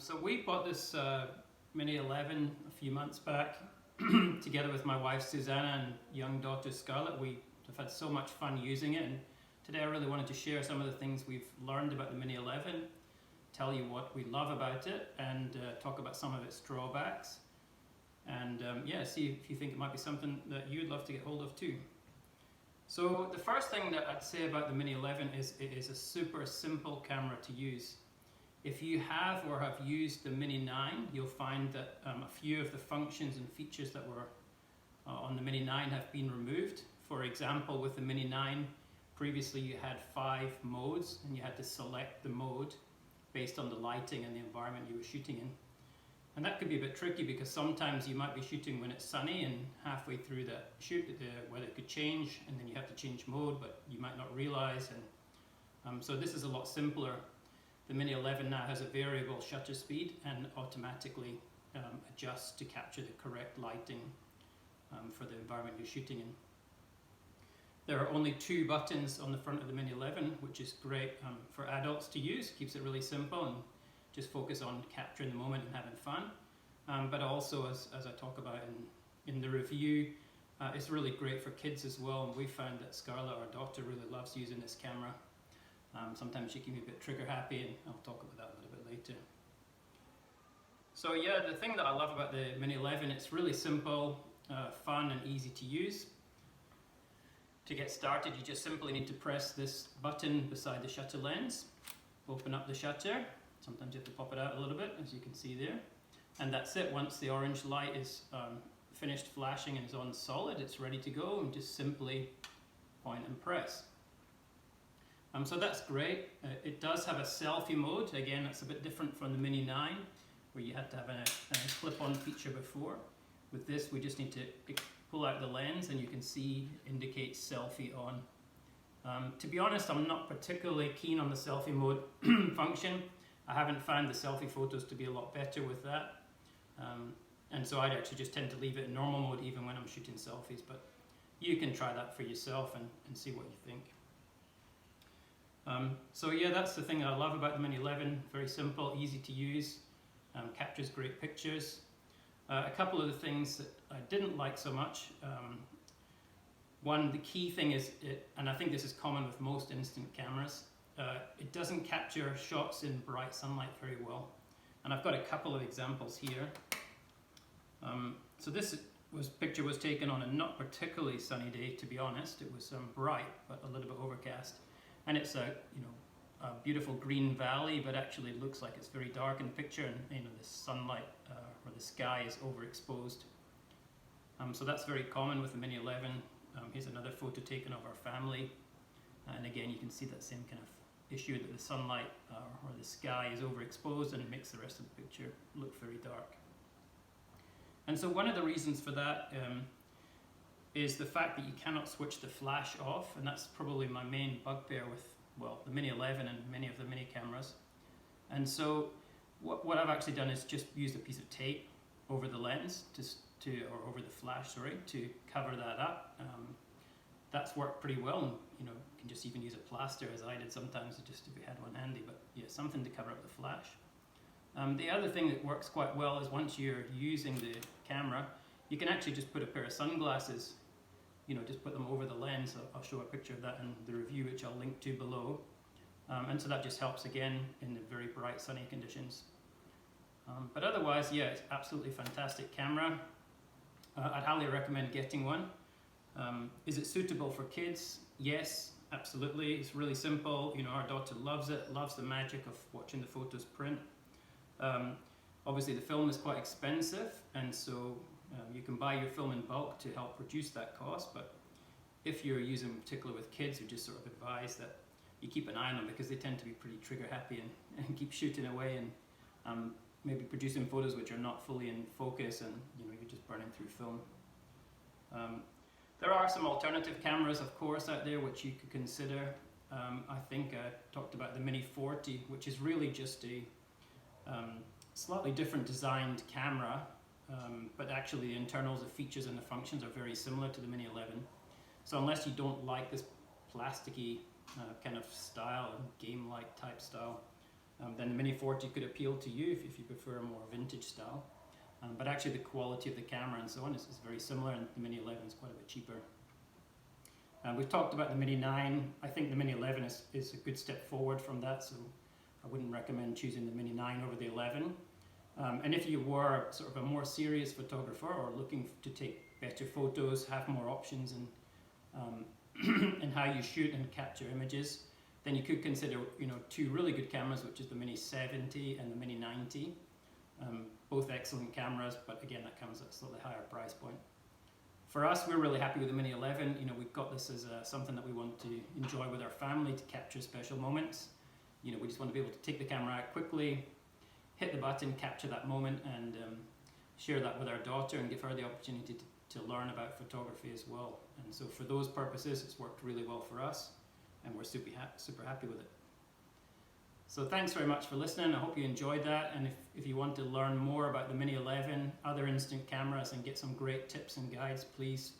So we bought this Mini 11 a few months back together with my wife Susanna and young daughter Scarlett. We have had so much fun using it, and today I really wanted to share some of the things we've learned about the Mini 11, tell you what we love about it, and talk about some of its drawbacks, and yeah, see if you think it might be something that you'd love to get hold of too. So the first thing that I'd say about the Mini 11 is it is a super simple camera to use. If you have or have used the Mini 9, you'll find that a few of the functions and features that were on the Mini 9 have been removed. For example, with the Mini 9, previously you had 5 modes and you had to select the mode based on the lighting and the environment you were shooting in. And that could be a bit tricky because sometimes you might be shooting when it's sunny, and halfway through the shoot the weather could change and then you have to change mode, but you might not realize. And so this is a lot simpler. The Mini 11 now has a variable shutter speed and automatically adjusts to capture the correct lighting for the environment you're shooting in. There are only 2 buttons on the front of the Mini 11, which is great for adults to use. Keeps it really simple and just focus on capturing the moment and having fun. But also, as I talk about in the review, it's really great for kids as well. And we found that Scarlett, our daughter, really loves using this camera. Sometimes she can be a bit trigger happy, and I'll talk about that a little bit later. So yeah, the thing that I love about the Mini 11, it's really simple, fun and easy to use. To get started, you just simply need to press this button beside the shutter lens, open up the shutter. Sometimes you have to pop it out a little bit, as you can see there. And that's it. Once the orange light is finished flashing and is on solid, it's ready to go, and just simply point and press. So that's great. It does have a selfie mode. Again, that's a bit different from the Mini 9, where you had to have a clip-on feature before. With this, we just need to pull out the lens, and you can see indicate selfie on. To be honest, I'm not particularly keen on the selfie mode function. I haven't found the selfie photos to be a lot better with that. And so I'd actually just tend to leave it in normal mode even when I'm shooting selfies, but you can try that for yourself and see what you think. So yeah, that's the thing that I love about the Mini 11. Very simple, easy to use, captures great pictures. A couple of the things that I didn't like so much. One, the key thing is, and I think this is common with most instant cameras, it doesn't capture shots in bright sunlight very well. And I've got a couple of examples here. So this picture was taken on a not particularly sunny day, to be honest. It was bright, but a little bit overcast. And it's a beautiful green valley, but actually it looks like it's very dark in the picture, and the sunlight or the sky is overexposed. So that's very common with the Mini 11. Here's another photo taken of our family, and again you can see that same kind of issue, that the sunlight or the sky is overexposed, and it makes the rest of the picture look very dark. And so one of the reasons for that is the fact that you cannot switch the flash off, and that's probably my main bugbear with, well, the Mini 11 and many of the Mini cameras. And so what I've actually done is just used a piece of tape over the lens or over the flash, sorry, to cover that up. That's worked pretty well, and you can just even use a plaster, as I did sometimes, just if you had one handy, but yeah, something to cover up the flash. The other thing that works quite well is once you're using the camera, you can actually just put a pair of sunglasses, just put them over the lens. I'll show a picture of that in the review, which I'll link to below. And so that just helps again in the very bright sunny conditions. But otherwise, yeah, it's absolutely fantastic camera. I'd highly recommend getting one. Is it suitable for kids? Yes, absolutely. It's really simple. Our daughter loves it, loves the magic of watching the photos print. Obviously the film is quite expensive, and so you can buy your film in bulk to help reduce that cost, but if you're using particularly with kids, we just sort of advise that you keep an eye on them, because they tend to be pretty trigger happy and keep shooting away and maybe producing photos which are not fully in focus, and you're just burning through film. There are some alternative cameras, of course, out there which you could consider. I think I talked about the Mini 40, which is really just a slightly different designed camera, but actually the internals, the features and the functions are very similar to the Mini 11. So unless you don't like this plasticky kind of style, game-like type style, Then the Mini 40 could appeal to you if you prefer a more vintage style. But actually the quality of the camera and so on is very similar, and the Mini 11 is quite a bit cheaper. We've talked about the Mini 9. I think the Mini 11 is a good step forward from that, so I wouldn't recommend choosing the Mini 9 over the 11. And if you were sort of a more serious photographer or looking to take better photos, have more options in how you shoot and capture images, then you could consider, you know, two really good cameras, which is the Mini 70 and the Mini 90. Both excellent cameras, but again, that comes at a slightly higher price point. For us, we're really happy with the Mini 11. You know, we've got this as something that we want to enjoy with our family to capture special moments. You know, we just want to be able to take the camera out quickly, hit the button, capture that moment, and share that with our daughter and give her the opportunity to learn about photography as well. And so for those purposes, it's worked really well for us, and we're super happy with it. So thanks very much for listening. I hope you enjoyed that, and if you want to learn more about the Mini 11, other instant cameras, and get some great tips and guides, please